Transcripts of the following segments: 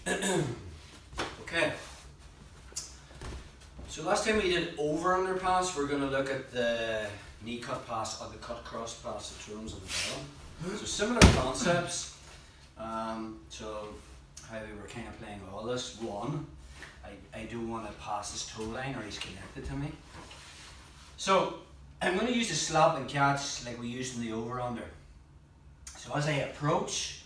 Okay. So last time we did over under pass, we're going to look at the knee cut pass or the cut cross pass that Jerome's on the bottom. So similar concepts. So how we were kind of playing all this. One, I do want to pass his toe line or he's connected to me. So I'm going to use the slap and catch like we used in the over under. So as I approach,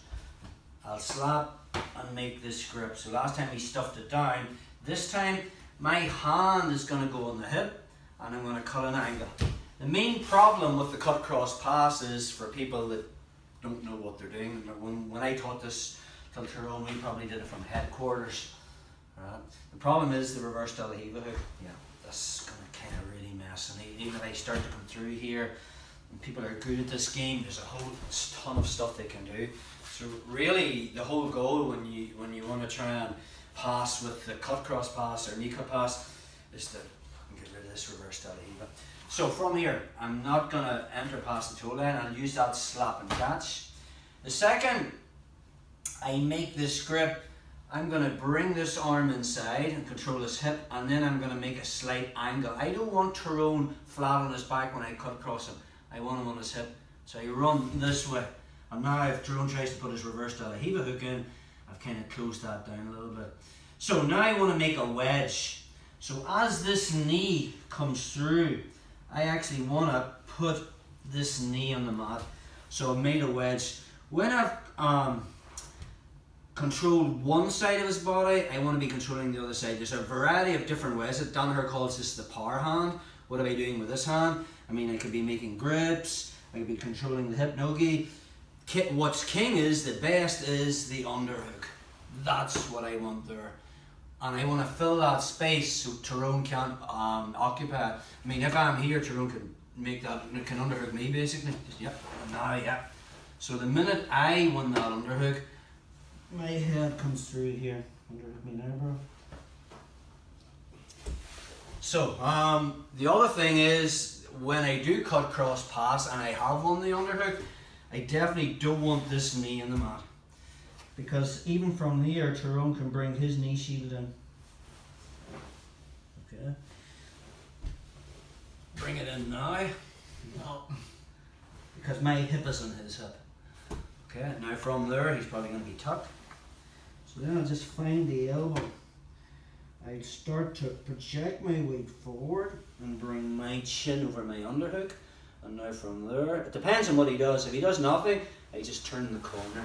I'll slap and make this grip. So last time we stuffed it down. This time my hand is going to go on the hip and I'm going to cut an angle. The main problem with the cut cross pass is for people that don't know what they're doing. When I taught this to Tyrone, we probably did it from headquarters. Right? The problem is the reverse Danaher hook. Yeah, that's going to kind of really mess. And even if I start to come through here, and people are good at this game, there's a whole ton of stuff they can do. So really, the whole goal when you want to try and pass with the cut cross pass or knee cut pass is to get rid of this reverse Danaher. So from here, I'm not going to enter past the toe line. I'll use that slap and catch. The second I make this grip, I'm going to bring this arm inside and control his hip, and then I'm going to make a slight angle. I don't want Tyrone flat on his back when I cut across him. I want him on his hip. So I run this way. And now if Tyrone tries to put his reverse Danaher hook in, I've kind of closed that down a little bit. So now I want to make a wedge. So as this knee comes through, I actually want to put this knee on the mat. So I've made a wedge. When I've controlled one side of his body, I want to be controlling the other side. There's a variety of different ways. Danaher calls this the power hand. What am I doing with this hand? I mean, I could be making grips. I could be controlling the hip nogi. What's king is, the best is the underhook. That's what I want there. And I want to fill that space so Tyrone can't occupy it. I mean, if I'm here, Tyrone can make that, can underhook me basically. Just, yep, now, yeah. So the minute I win that underhook, my head comes through here. Underhook me now, bro. So, the other thing is, when I do cut cross pass and I have won the underhook, I definitely don't want this knee in the mat. Because even from here, Tyrone can bring his knee shield in. Okay. Bring it in now. No. Because my hip is on his hip. Okay, now from there, he's probably going to be tucked. So then I'll just find the elbow. I start to project my weight forward and bring my chin over my underhook. And now from there, it depends on what he does. If he does nothing, I just turn the corner.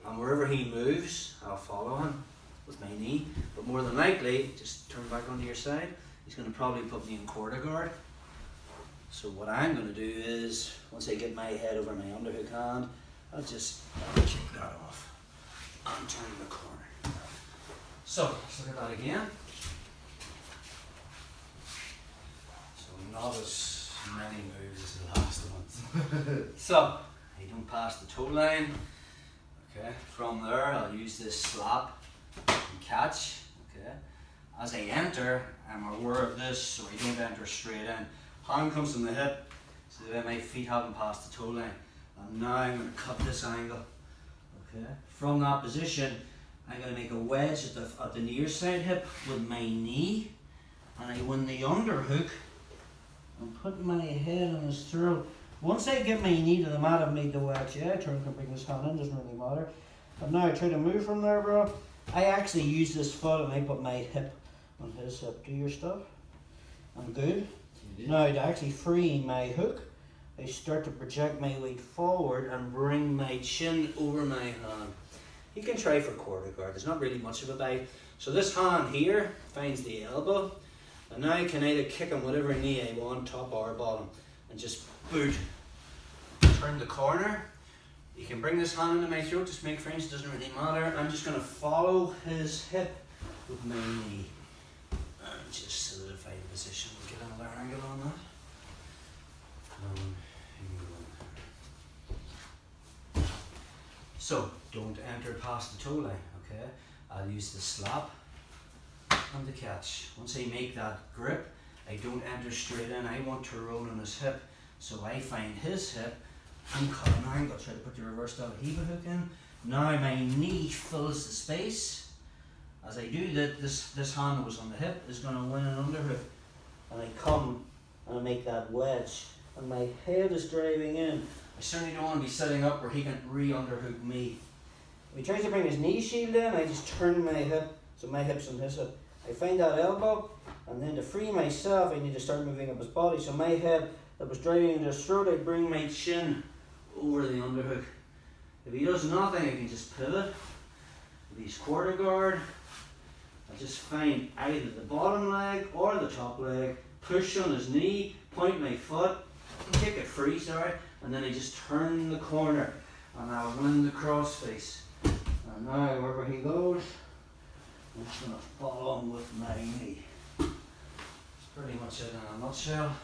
And wherever he moves, I'll follow him with my knee. But more than likely, just turn back onto your side. He's going to probably put me in quarter guard. So what I'm going to do is, once I get my head over my underhook hand, I'll just kick that off and turn the corner. So let's look at that again. So not as many moves as the last one. So I don't pass the toe line. Okay, from there I'll use this slap and catch. Okay, as I enter, I'm aware of this so I don't enter straight in. Hand comes from the hip so that my feet haven't passed the toe line. And now I'm going to cut this angle. Okay, from that position I'm going to make a wedge at the near side hip with my knee, and I win the underhook and put my head on his throat. Once I get my knee to the mat, I've made the wedge. Yeah, Tyrone can bring his hand in, doesn't really matter. But now I try to move from there, bro. I actually use this foot and I put my hip on his hip. Do your stuff. I'm good. Now to actually free my hook, I start to project my weight forward and bring my chin over my hand. You can try for quarter guard. There's not really much of a bite. So this hand here finds the elbow, and now I can either kick on whatever knee I want, top or bottom, and just boot. Turn the corner. You can bring this hand into my throat, just make friends, it doesn't really matter. I'm just going to follow his hip with my knee and just solidify the position. We'll get another angle on that. So don't enter past the toe line. Okay, I'll use the slap and the catch. Once I make that grip, I don't enter straight in. I want to roll on his hip, so I find his hip and cut an angle. Try to put the reverse Danaher hook in. Now my knee fills the space, as I do that, this hand that was on the hip is going to win an underhook. And I come and I make that wedge. And my head is driving in. I certainly don't want to be setting up where he can re-underhook me. If he tries to bring his knee shield in, I just turn my hip, so my hip's on his hip. I find that elbow, and then to free myself, I need to start moving up his body. So my head that was driving into his throat, I bring my chin over the underhook. If he does nothing, I can just pivot. If he's quarter guard, I just find either the bottom leg or the top leg, push on his knee, point my foot, kick it free, and then I just turn the corner and I'll win the cross face. And now wherever he goes, I'm just going to follow him with my knee. That's pretty much it in a nutshell.